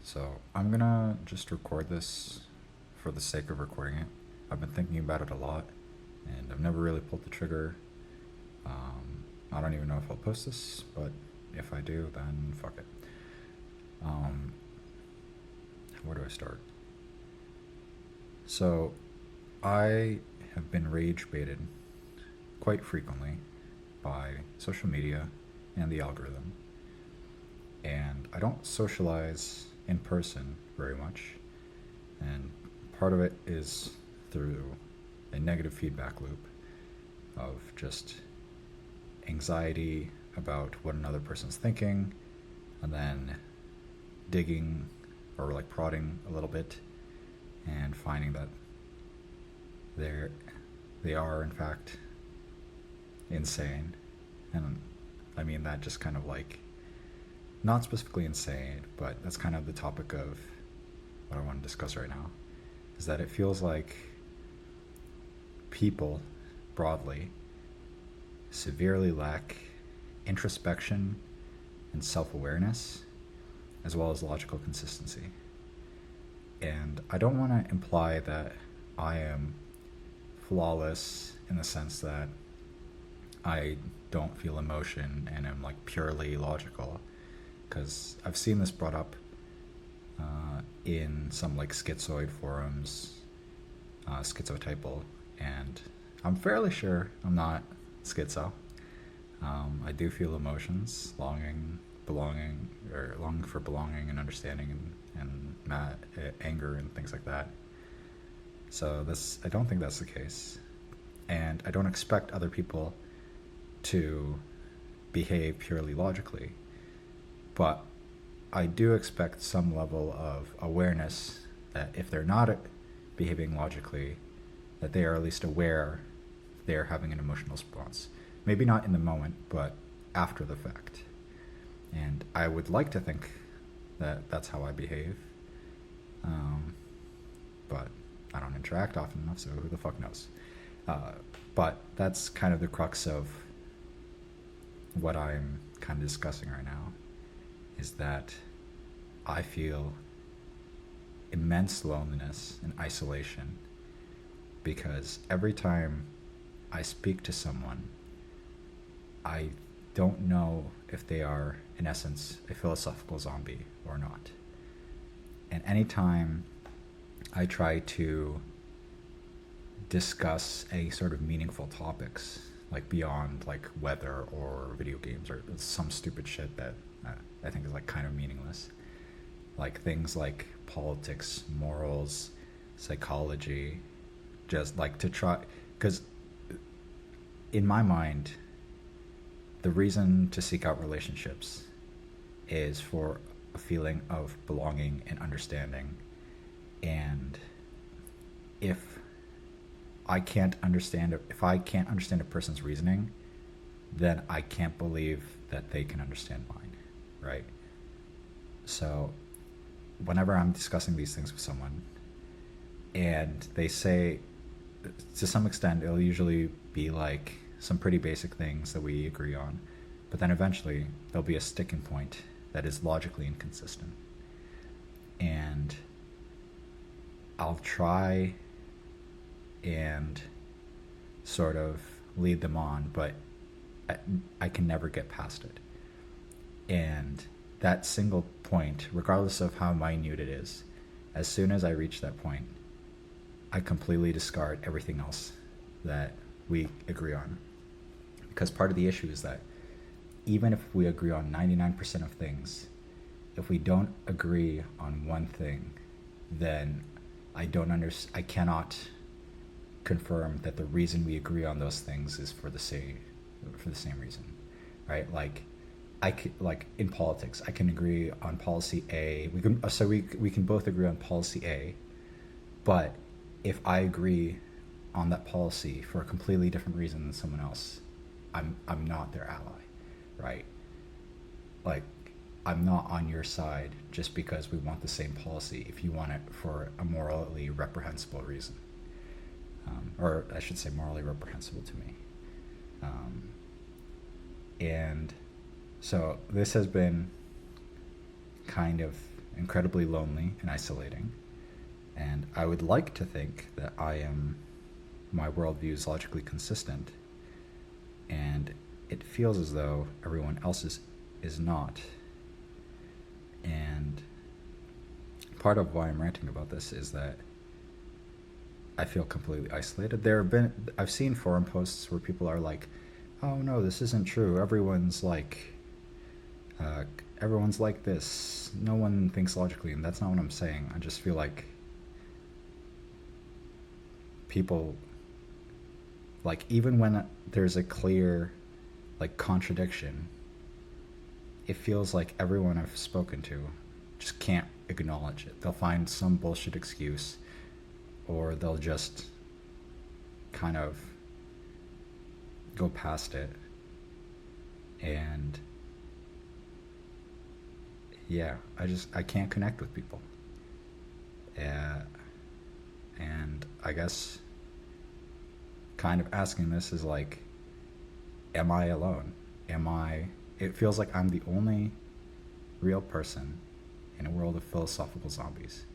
So I'm gonna just record this for the sake of recording it. I've been thinking about it a lot, and I've never really pulled the trigger. I don't even know if I'll post this, but if I do, then fuck it. Um, where do I start? So I have been rage baited quite frequently by social media and the algorithm, and I don't socialize in person very much. And part of it is through a negative feedback loop of just anxiety about what another person's thinking, and then digging or like prodding a little bit and finding that they're they are in fact insane. And I mean that just kind of like, not specifically insane, but that's kind of the topic of what I want to discuss right now, is that it feels like people broadly severely lack introspection and self-awareness, as well as logical consistency. And I don't want to imply that I am flawless in the sense that I don't feel emotion and am like purely logical, because I've seen this brought up in some like schizoid forums, schizotypal, and I'm fairly sure I'm not schizo. I do feel emotions, longing, belonging, or longing for belonging and understanding, and anger and things like that. So this, I don't think that's the case, and I don't expect other people to behave purely logically, but I do expect some level of awareness that if they're not behaving logically, that they are at least aware they're having an emotional response. Maybe not in the moment, but after the fact. And I would like to think that that's how I behave. But I don't interact often enough, so who the fuck knows? But that's kind of the crux of what I'm kind of discussing right now, is that I feel immense loneliness and isolation because every time I speak to someone, I don't know if they are, in essence, a philosophical zombie or not. And anytime I try to discuss any sort of meaningful topics, like beyond like weather or video games or some stupid shit that I think is like kind of meaningless, like things like politics, morals, psychology, just like to try, because in my mind, the reason to seek out relationships is for a feeling of belonging and understanding. And if if I can't understand a person's reasoning, then I can't believe that they can understand mine, right? So whenever I'm discussing these things with someone and they say, to some extent, it'll usually be like some pretty basic things that we agree on, but then eventually there'll be a sticking point that is logically inconsistent. And I'll try and sort of lead them on, but I can never get past it. And that single point, regardless of how minute it is, as soon as I reach that point, I completely discard everything else that we agree on. Because part of the issue is that even if we agree on 99% of things, if we don't agree on one thing, then I cannot confirm that the reason we agree on those things is for the same reason, right? Like like in politics, I can agree on policy A. We can both agree on policy A, but if I agree on that policy for a completely different reason than someone else, I'm not their ally, right? Like, I'm not on your side just because we want the same policy if you want it for a morally reprehensible reason. Or I should say morally reprehensible to me. And so this has been kind of incredibly lonely and isolating. And I would like to think that my worldview is logically consistent, and it feels as though everyone else's is not. And part of why I'm ranting about this is that I feel completely isolated. I've seen forum posts where people are like, "Oh no, this isn't true. Uh, everyone's like this. No one thinks logically," and that's not what I'm saying. I just feel like people, like, even when there's a clear, like, contradiction, it feels like everyone I've spoken to just can't acknowledge it. They'll find some bullshit excuse, or they'll just kind of go past it. And yeah, I can't connect with people. Uh, and I guess kind of asking this is like, am I alone? It feels like I'm the only real person in a world of philosophical zombies.